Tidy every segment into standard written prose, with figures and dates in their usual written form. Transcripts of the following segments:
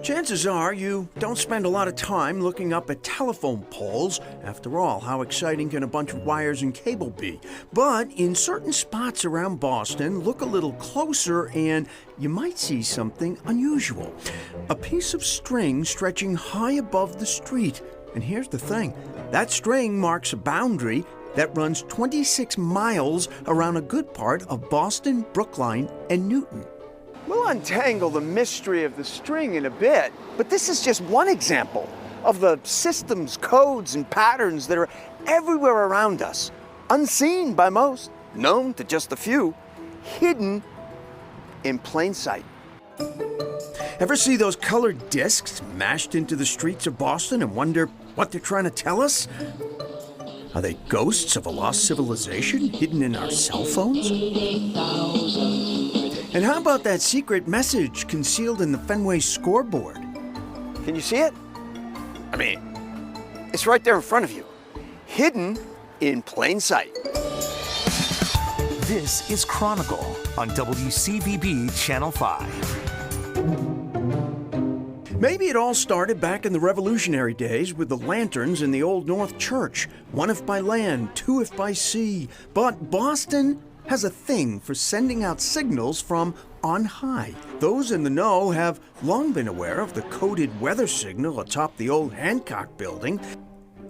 Chances are you don't spend a lot of time looking up at telephone poles. After all, how exciting can a bunch of wires and cable be? But in certain spots around Boston, look a little closer and you might see something unusual. A piece of string stretching high above the street. And here's the thing, that string marks a boundary that runs 26 miles around a good part of Boston, Brookline, and Newton. We'll untangle the mystery of the string in a bit, but this is just one example of the systems, codes, and patterns that are everywhere around us, unseen by most, known to just a few, hidden in plain sight. Ever see those colored discs mashed into the streets of Boston and wonder what they're trying to tell us? Are they ghosts of a lost civilization hidden in our cell phones? And how about that secret message concealed in the Fenway scoreboard? Can you see it? I mean, it's right there in front of you, hidden in plain sight. This is Chronicle on WCVB Channel 5. Maybe it all started back in the Revolutionary days with the lanterns in the Old North Church. One if by land, two if by sea. But Boston has a thing for sending out signals from on high. Those in the know have long been aware of the coded weather signal atop the old Hancock building.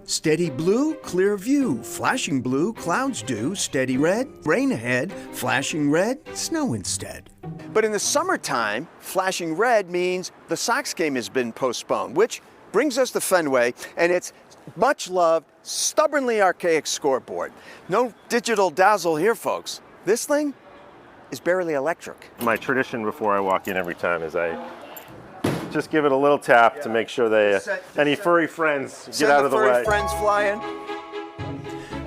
Steady blue, clear view. Flashing blue, clouds due. Steady red, rain ahead. Flashing red, snow instead. But in the summertime, flashing red means the Sox game has been postponed, which brings us to Fenway and its much-loved, stubbornly archaic scoreboard. No digital dazzle here, folks. This thing is barely electric. My tradition before I walk in every time is I just give it a little tap to make sure any furry friends get out of the way. Send the furry friends flying.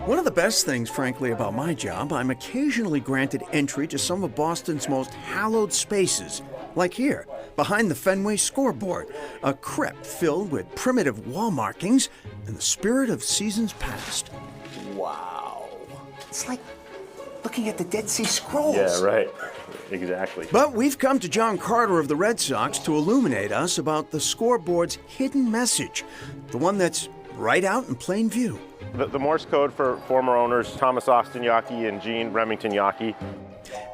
One of the best things, frankly, about my job, I'm occasionally granted entry to some of Boston's most hallowed spaces, like here, behind the Fenway scoreboard, a crypt filled with primitive wall markings and the spirit of seasons past. Wow. It's like looking at the Dead Sea Scrolls. Yeah, right. Exactly. But we've come to John Carter of the Red Sox to illuminate us about the scoreboard's hidden message, the one that's right out in plain view. The Morse code for former owners Thomas Austin Yockey and Gene Remington Yockey.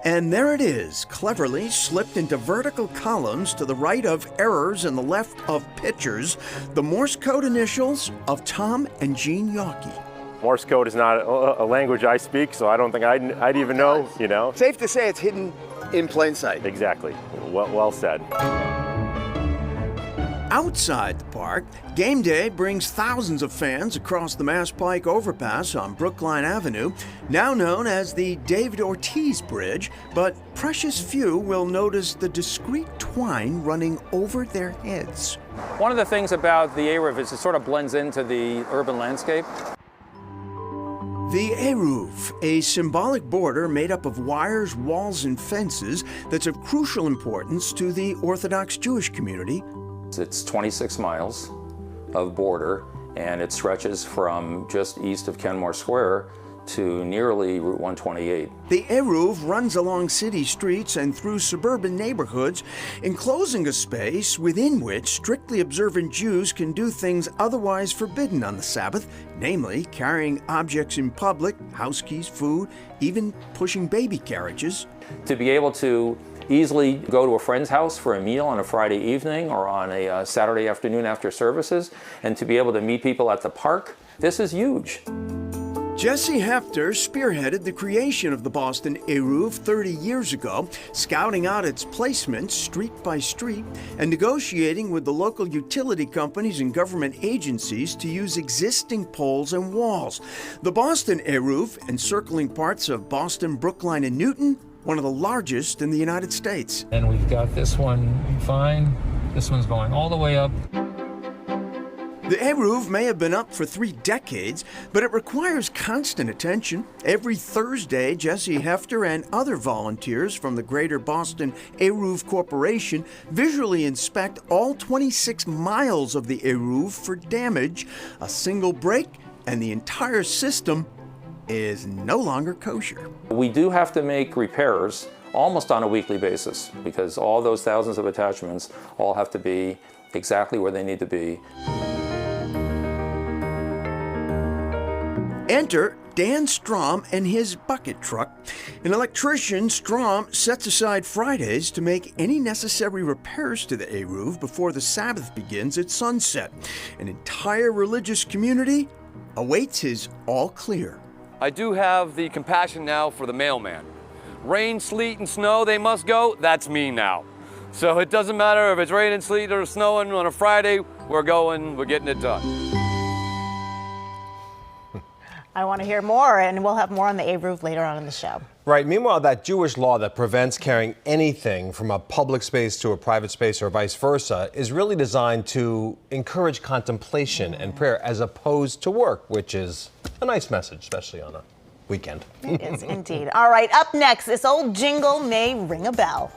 And there it is, cleverly slipped into vertical columns to the right of errors and the left of pitchers, the Morse code initials of Tom and Gene Yockey. Morse code is not a language I speak, so I don't think I'd even know, you know. Safe to say it's hidden in plain sight. Exactly. Well said. Outside the park, game day brings thousands of fans across the Mass Pike overpass on Brookline Avenue, now known as the David Ortiz Bridge, but precious few will notice the discreet twine running over their heads. One of the things about the Eruv is it sort of blends into the urban landscape. The Eruv, a symbolic border made up of wires, walls, and fences that's of crucial importance to the Orthodox Jewish community. It's 26 miles of border, and it stretches from just east of Kenmore Square to nearly Route 128. The Eruv runs along city streets and through suburban neighborhoods, enclosing a space within which strictly observant Jews can do things otherwise forbidden on the Sabbath, namely carrying objects in public, house keys, food, even pushing baby carriages. To be able to easily go to a friend's house for a meal on a Friday evening or on a Saturday afternoon after services, and to be able to meet people at the park, this is huge. Jesse Hefter spearheaded the creation of the Boston Eruv 30 years ago, scouting out its placement street by street and negotiating with the local utility companies and government agencies to use existing poles and walls. The Boston Eruv, encircling parts of Boston, Brookline, and Newton, one of the largest in the United States. And we've got this one fine. This one's going all the way up. The Eruv may have been up for 3 decades, but it requires constant attention. Every Thursday, Jesse Hefter and other volunteers from the Greater Boston Eruv Corporation visually inspect all 26 miles of the Eruv for damage. A single break, and the entire system is no longer kosher. We do have to make repairs almost on a weekly basis because all those thousands of attachments all have to be exactly where they need to be. Enter Dan Strom and his bucket truck. An electrician, Strom sets aside Fridays to make any necessary repairs to the Eruv before the Sabbath begins at sunset. An entire religious community awaits his all clear. I do have the compassion now for the mailman. Rain, sleet, and snow, they must go. That's me now. So it doesn't matter if it's raining, sleet, or snowing on a Friday, we're going, we're getting it done. I want to hear more, and we'll have more on the Eruv later on in the show. Right. Meanwhile, that Jewish law that prevents carrying anything from a public space to a private space or vice versa is really designed to encourage contemplation and prayer as opposed to work, which is a nice message, especially on a weekend. It is indeed. All right, up next, this old jingle may ring a bell.